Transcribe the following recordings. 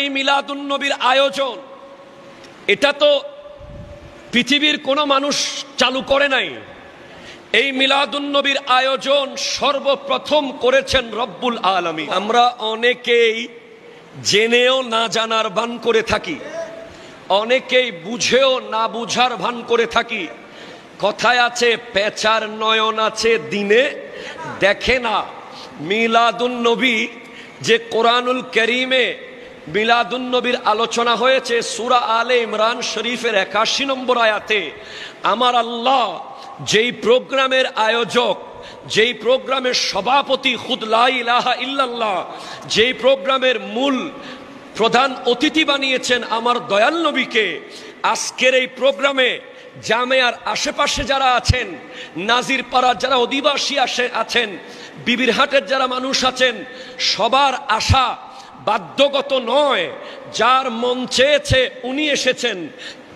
এই মিলাদুন নবীর আয়োজন, এটা তো পৃথিবীর কোনো মানুষ চালু করে নাই। এই মিলাদুন নবীর আয়োজন সর্বপ্রথম করেছেন রব্বুল আলামিন। আমরা অনেকেই জেনেও না জানার ভান করে থাকি, অনেকেই বুঝেও না বুঝার ভান করে থাকি। কথায় আছে, পেঁচার নয়ন আছে দিনে দেখে না। মিলাদুন নবী যে কোরআনুল কারীমে মিলাদুন নবীর আলোচনা হয়েছে সূরা আলে ইমরান শরীফের 81 নম্বর আয়াতে, আমার আল্লাহ যেই প্রোগ্রামের আয়োজক, যেই প্রোগ্রামের সভাপতি খুদ লা ইলাহা ইল্লাল্লাহ, যেই প্রোগ্রামের মূল প্রধান অতিথি বানিয়েছেন আমার দয়াল নবীকে, আজকের এই প্রোগ্রামে জামেয়ার আশেপাশে যারা আছেন, নাজিরপাড়ার যারা অধিবাসী আছেন, বিবিরহাটের যারা মানুষ আছেন, সবার আশা বাধ্যগত নয়। যার মন চেয়েছে উনি এসেছেন,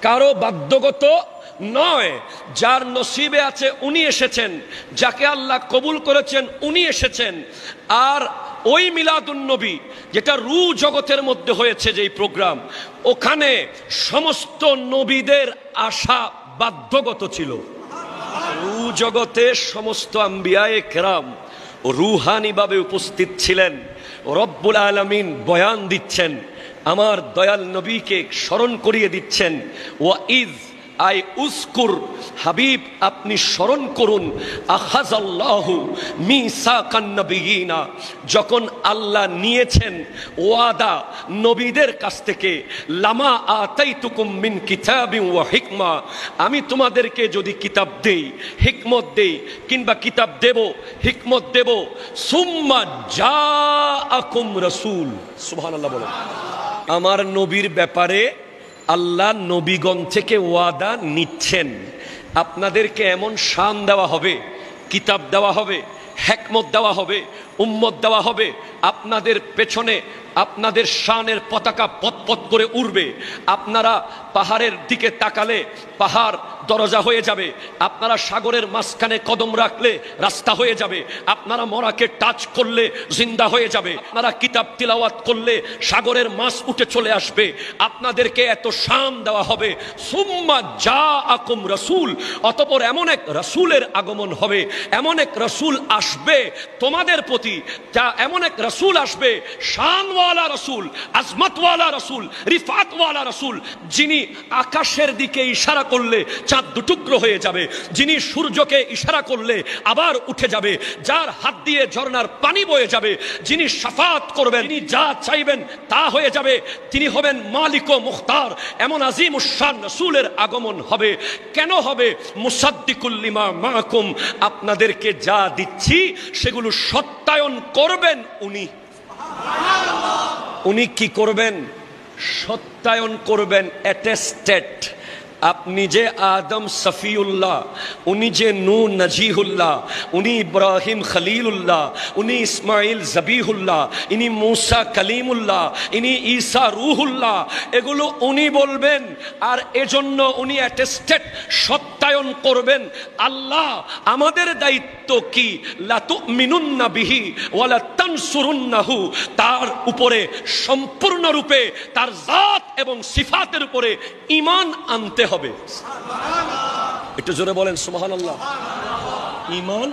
কারো বাধ্যগত নয়। যার নসিবে আছে উনি এসেছেন, যাকে আল্লাহ কবুল করেছেন উনি এসেছেন। আর ওই মিলাদুন নবী যেটা রু জগতের মধ্যে হয়েছে যেই প্রোগ্রাম, ওখানে সমস্ত নবীদের আশা বাধ্যগত ছিল। রু জগতে সমস্ত আম্বিয়ায়ে কেরাম রুহানি ভাবে উপস্থিত ছিলেন। রব্বুল আলামিন বয়ান দিচ্ছেন, আমার দয়াল নবীকে স্মরণ করিয়ে দিচ্ছেন। ওয়াইজ আই উজকুর, হাবিব আপনি স্মরণ করুন, আখাযাল্লাহু মিসাকান নবিয়িনা, যখন আল্লাহ নিয়েছেন ওয়াদা নবীদের কাছ থেকে, লামা আতাইতুকুম মিন কিতাবিন ওয়া হিকমা, আমি তোমাদেরকে যদি কিতাব দেই, হিকমত দেই, কিংবা কিতাব দেব, হিকমত দেব, সুম্মা জাআকুম রাসূল, সুবহানাল্লাহ বলো। আমার নবীর ব্যাপারে আল্লাহ নবীগণ থেকে ওয়াদা নিচ্ছেন, আপনাদেরকে এমন শান দেওয়া হবে, কিতাব দেওয়া হবে, হিকমত দেওয়া হবে, উম্মত দেওয়া হবে, আপনাদের পেছনে আপনাদের শানের পতাকা পতপত করে উড়বে। আপনারা পাহাড়ের দিকে তাকালে পাহাড় দরজা হয়ে যাবে, আপনারা সাগরের মাঝখানে কদম রাখলে রাস্তা হয়ে যাবে, আপনারা মরাকে টাচ করলে জিন্দা হয়ে যাবে, আপনারা কিতাব তিলাওয়াত করলে সাগরের মাছ উঠে চলে আসবে। আপনাদেরকে এত শান দেওয়া হবে। সুম্মা জাআকুম রাসূল, অতঃপর এমন এক রাসূলের আগমন হবে, এমন এক রাসূল আসবে তোমাদের প্রতি, এমন এক রাসূল আসবে, শানওয়ালা রাসূল, আজমতওয়ালা রাসূল, রিফাতওয়ালা রাসূল, যিনি আকাশের দিকে ইশারা করলে চাঁদ দুটুকরো হয়ে যাবে, যিনি সূর্যকে ইশারা করলে আবার উঠে যাবে, যার হাত দিয়ে ঝর্ণার পানি বয়ে যাবে, যিনি শাফাত করবেন, তিনি যা চাইবেন তা হয়ে যাবে, তিনি হবেন মালিক ও মুখতার। এমন আজিমুশ শান রাসূলের আগমন হবে। কেন হবে? মুসাদ্দিকুল লিমা মাআকুম, আপনাদেরকে যা দিচ্ছি সেগুলো সত্যায়ন করবেন উনি। উনি কি করবেন? সত্যায়ন করবেন, অ্যাটেস্টেড। আপনি যে আদম সফিউল্লাহ, উনি যে নূহ নজিহুল্লাহ, উনি ইব্রাহিম খলিলুল্লাহ, উনি ইসমাইল জবিহুল্লাহ, ইনি মুসা কলিমুল্লাহ, ইনি ঈসা রুহুল্লাহ, এগুলো উনি বলবেন। আর এজন্য উনি অ্যাটেস্টেড, সত্যায়ন করবেন। আল্লাহ আমাদের দায়িত্ব কি? লা তুমিনুন্না বিহি ওয়া লা তানসুরুন্নাহু, তার উপরে সম্পূর্ণরূপে তার জাত এবং সিফাতের উপরে ঈমান আনতে হবে। একটু জোরে বলেন সুবহানাল্লাহ। ঈমান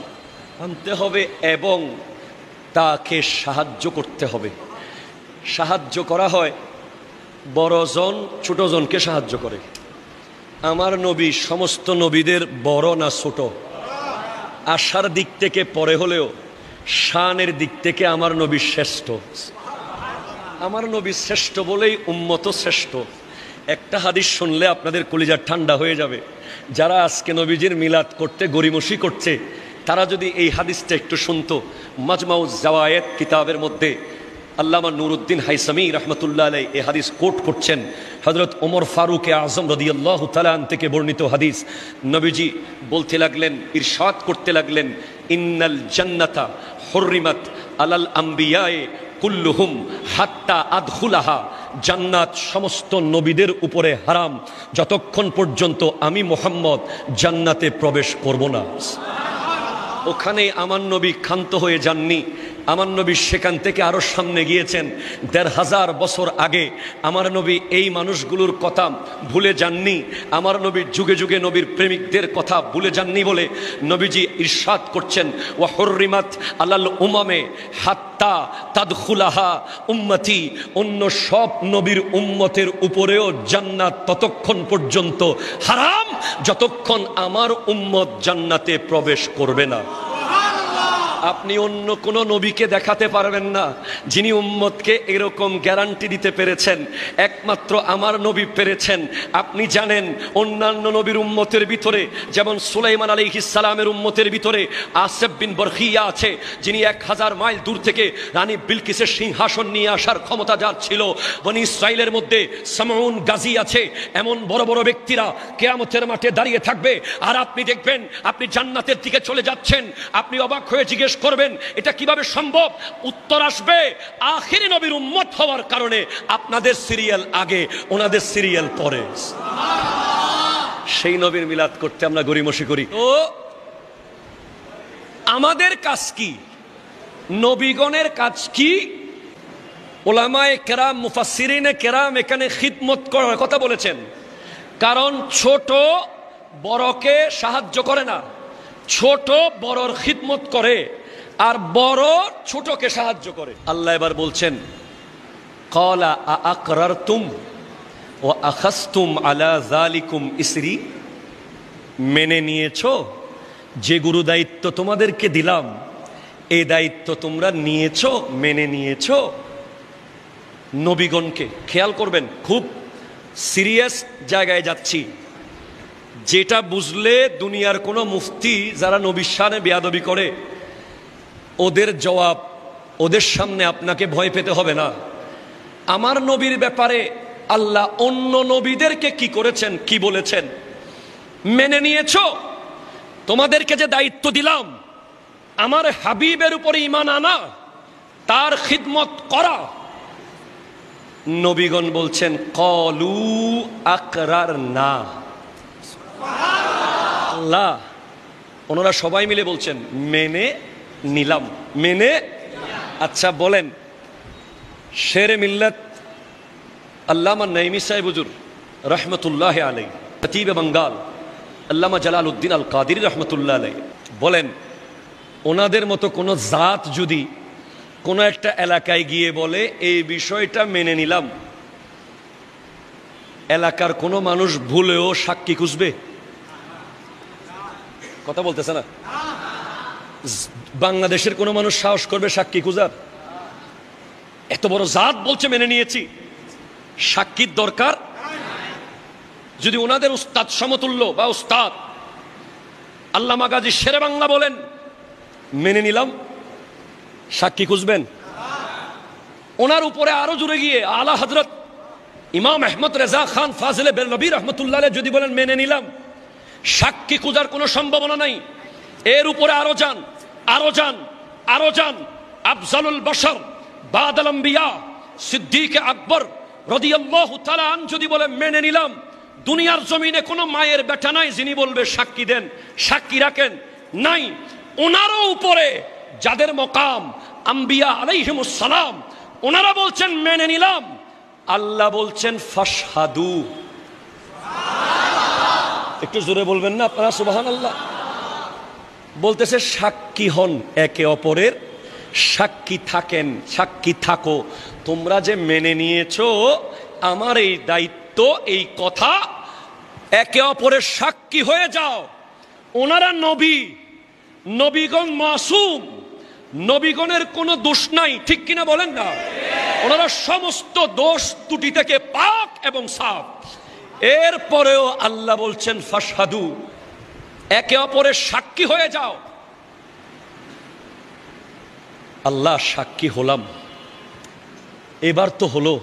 আনতে হবে এবং তাকে সাহায্য করতে হবে। সাহায্য করা হয়, বড়জন ছোটজনকে সাহায্য করে। আমার নবী সমস্ত নবীদের বড় না ছোট? আশার দিক থেকে পরে হলেও শানের দিক থেকে আমার নবী শ্রেষ্ঠ। আমার নবী শ্রেষ্ঠ বলেই উম্মত শ্রেষ্ঠ। একটা হাদিস শুনলে আপনাদের কলিজা ঠান্ডা হয়ে যাবে। যারা আজকে নবীজির মিলাদ করতে গরিমসি করছে, তারা যদি এই হাদিসটা একটু শুনতো। মাজমাউজ জাওয়ায়েদ কিতাবের মধ্যে আল্লামা নুরউদ্দিন হাইসামি রহমতুল্লাহ আলাইহি এই হাদিস কোট করছেন। হযরত ওমর ফারুক আযম রাদিয়াল্লাহু তাআলা আন থেকে বর্ণিত হাদিস। নবীজি বলতে লাগলেন, ইরশাদ করতে লাগলেন, ইন্নাল জান্নাতা হুররিমাত আলাল আম্বিয়ায়ে কুল্লুহুম হাত্তা আদখুলাহা, জান্নাত সমস্ত নবীদের উপরে হারাম যতক্ষণ পর্যন্ত আমি মুহাম্মদ জান্নাতে প্রবেশ করব না। ওখানে আমার নবী ক্ষান্ত হয়ে যাননি, আমার নবী সেখান থেকে আরো সামনে গিয়েছেন। ১৫০০ বছর আগে আমার নবী এই মানুষগুলোর কথা ভুলে যাননি। আমার নবী যুগে যুগে নবীর প্রেমিকদের কথা ভুলে যাননি বলে নবীজি ইরশাদ করছেন, ওয়া হুররিমাত আলাল উমামে হাত্তা তাদখুলাহা উম্মতি। অন্য সব নবীর উম্মতের উপরেও জান্নাত ততক্ষণ পর্যন্ত হারাম যতক্ষণ আমার উম্মত জান্নাতে প্রবেশ করবে না। আপনি অন্য কোন নবীকে দেখাতে পারবেন না যিনি উম্মতকে এরকম গ্যারান্টি দিতে পেরেছেন, একমাত্র আমার নবী পেরেছেন। আপনি জানেন অন্যান্য নবীর উম্মতের ভিতরে যেমন সুলাইমান আলাইহিস সালামের উম্মতের ভিতরে আসেফ বিন বরখিয়া আছে, যিনি 1000 মাইল দূর থেকে রানী বিলকিসের সিংহাসন নিয়ে আসার ক্ষমতা যার ছিল। বনি ইসরাইলের মধ্যে সামউন গাজী আছে। এমন বড় বড় ব্যক্তিরা কিয়ামতের মাঠে দাঁড়িয়ে থাকবে, আর আপনি দেখবেন আপনি জান্নাতের দিকে চলে যাচ্ছেন। আপনি অবাক হয়ে জিজ্ঞেস করবেন এটা কিভাবে সম্ভব? উত্তর আসবে আখিরি নবীর উম্মত হওয়ার কারণে আপনাদের সিরিয়াল আগে, ওনাদের সিরিয়াল পরে। সেই নবীর মিলাদ করতে আমরা গরিমসি করি। তো আমাদের কাজ কি? নবীগণের কাজ কি? উলামায়ে কেরাম, মুফাসসিরিনে কেরাম এখানে খিদমত করার কথা বলেছেন, কারণ ছোট বড়কে সাহায্য করে না, ছোট বড়র খিদমত করে, আর বড় ছোটকে সাহায্য করে। আল্লাহ এবার বলছেন, ক্বালা আআকরারতুম ওয়া আখাযতুম আলা যালিকুম ইসরি। মেনে নিয়েছো যে গুরু দায়িত্ব তোমাদেরকে দিলাম, এই দায়িত্ব তোমরা নিয়েছো, মেনে নিয়েছো। নবীগণকে খেয়াল করবেন, খুব সিরিয়াস জায়গায় যাচ্ছি। যেটা বুঝলে দুনিয়ার কোনো মুফতি যারা নবীর শানে বেয়াদবি করে ওদের জবাব, ওদের সামনে আপনাকে ভয় পেতে হবে না। আমার নবীর ব্যাপারে আল্লাহ অন্য নবীদেরকে কি করেছেন, কি বলেছেন, মেনে নিয়েছো? তোমাদেরকে যে দায়িত্ব দিলাম আমার হাবিবের উপরে ঈমান আনা, তার খিদমত করা। নবীগণ বলছেন ক্বালু আকরারনা। আল্লাহ ওনারা সবাই মিলে বলছেন মেনে নিলাম, মেনে। আচ্ছা বলেন, শেরে মিল্লাত আল্লামা নাইমি সাহেব হুজুর রহমতুল্লাহ আলাই, খতিব বাঙ্গাল আল্লামা জালালউদ্দিন আল কাদিরি রহমতুল্লাহ আলাই বলেন, ওনাদের মতো কোনো জাত যদি কোনো একটা এলাকায় গিয়ে বলে এই বিষয়টা মেনে নিলাম, এলাকার কোনো মানুষ ভুলেও সাক্ষী খুঁজবে? কথা বলতেছে না। বাংলাদেশের কোনো মানুষ সাহস করবে সাক্ষী খুঁজার? এত বড় জাত বলছে মেনে নিয়েছি, সাক্ষীর দরকার? যদি ওনাদের উস্তাদ সমতুল্য বা উস্তাদ আল্লামা গাজী শেরে বাংলা বলেন মেনে নিলাম, সাক্ষী খুঁজবেন? ওনার উপরে আরো জুড়ে গিয়ে আলা হযরত ইমাম আহমদ রেজা খান ফাজিলে বেরলভী রহমতুল্লাহ যদি বলেন মেনে নিলাম, সাক্ষী খুঁজার কোনো সম্ভাবনা নাই। এর উপরে আরো যান, আরো যান, আরো যান। আফজালুল বশর বাদাল আম্বিয়া সিদ্দিক আকবর রাদিয়াল্লাহু তাআলা আন যদি বলে মেনে নিলাম, দুনিয়ার জমিনে কোনো মায়ের বেটা নাই যিনি বলবে সাক্ষী দেন, সাক্ষী রাখেন, নাই। ওনারও উপরে যাদের মকাম আম্বিয়া আলাইহিমুস সালাম, ওনারা বলছেন মেনে নিলাম। আল্লাহ বলছেন ফাশহাদু। একটু জোরে বলবেন না আপনারা সুবহানাল্লাহ? বলতেছে সাক্ষী হন, একে অপরের সাক্ষী থাকেন, সাক্ষী থাকো। তোমরা যে মেনে নিয়েছো আমার এই দায়িত্ব, এই কথা, একে অপরের সাক্ষী হয়ে যাও। ওনারা নবী, নবীগণ মাসুম, নবীগণের কোনো দোষ নাই, ঠিক কিনা বলেন না? ওনারা সমস্ত দোষ ত্রুটি থেকে পাক এবং সাফ। এরপরেও আল্লাহ বলছেন ফাশহাদু, একে অপরের সাক্ষী হয়ে যাও। আল্লাহ সাক্ষী হলাম, এবার তো হলো,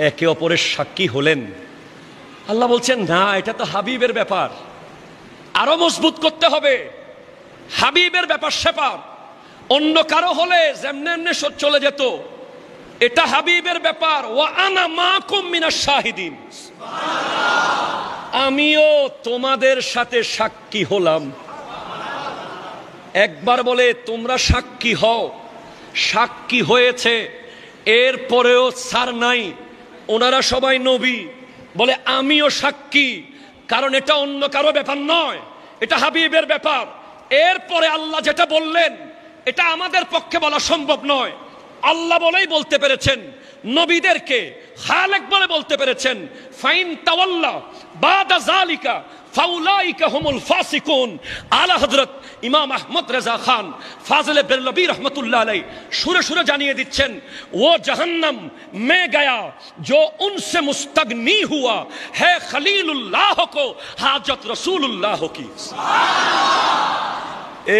একে অপরের সাক্ষী হলেন। আল্লাহ বলছেন না, এটা তো হাবিবের ব্যাপার, আরো মজবুত করতে হবে। হাবিবের ব্যাপার সেপার, অন্য কারো হলে যেমনে এমনে চলে যেত, এটা হাবিবের ব্যাপার। ওয়া আনা মাকুম মিনাশ শাহিদিন, আমিও তোমাদের সাথে সাক্ষী হলাম। একবার বলে তোমরা সাক্ষী হও, সাক্ষী হয়েছে, এরপরেও ছাড় নাই। ওনারা সবাই নবী, বলে আমিও সাক্ষী, কারণ এটা অন্য কারো ব্যাপার নয়, এটা হাবিবের ব্যাপার। এরপরে আল্লাহ যেটা বললেন এটা আমাদের পক্ষে বলা সম্ভব নয়। আল্লাহ বলেই বলতে পেরেছেন, নবীদেরকে খালেক বলে বলতে পেরেছেন, ফাইন তাওয়াল্লা বাদা যালিকা ফাউলাইকা হুমুল ফাসিকুন। আলা হযরত ইমাম আহমদ রেজা খান ফাজলে বেরলবী রহমতুল্লাহ আলাইহি সুরে সুরে জানিয়ে দিচ্ছেন, ও জাহান্নাম মে গয়া जो उनसे मुस्तगनी हुआ है खलीलुल्लाह को हाजत रसूलुल्लाह की।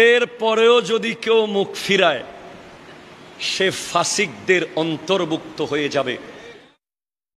এর পরেও যদি কেউ মুখ ফিরায় সে ফাসিকদের অন্তর্ভুক্ত হয়ে যাবে।